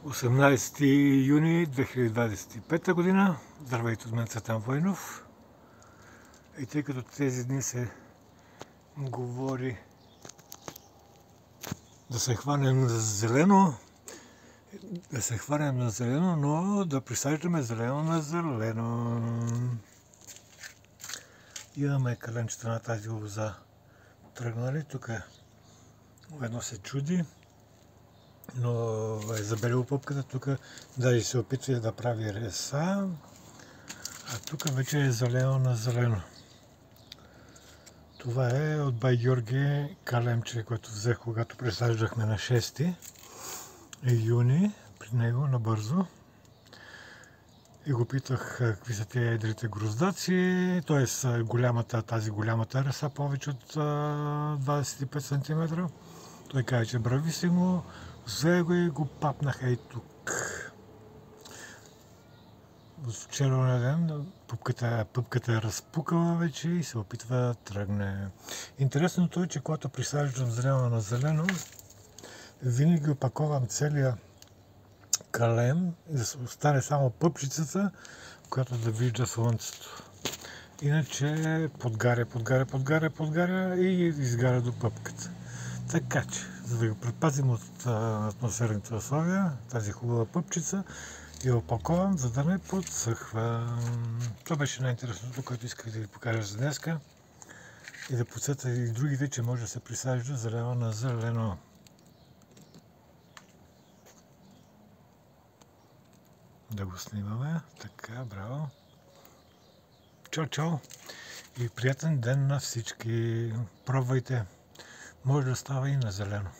18 юни 2025 година. Здравейте от мен, Цветан Войнов. И тъй като тези дни се говори да се хванем за зелено, но да присаждаме зелено на зелено. Имаме каленчета на тази лоза тръгнали. Тук едно се чуди, но е забелило пъпката. Тук даже се опитва да прави реса, а тук вече е зелено на зелено. Това е от бай Георги калемче, което взех, когато пресаждахме на 6 юни при него набързо. И го питах какви са тези едрите гроздаци, т.е. тази голямата реса, повече от 25 см. Той каза, че брави си го, взе го и го папнаха и тук. Вчера на ден пъпката е разпукала вече и се опитва да тръгне. Интересното е, че когато присаждам зелено на зелено, винаги опаковам целия калем и да остане само пъпчицата, която да вижда слънцето. Иначе подгаря и изгаря до пъпката. Така че, за да го предпазим от атмосферните условия, тази хубава пъпчица я опаковам, за да не подсъхва. Това беше най-интересното, което исках да ви покажа за днеска. И да подсетя и другите, че може да се присажда зелено на зелено. Да го снимаме. Така, браво. Чао! И приятен ден на всички. Пробвайте. Може да става и на зелено.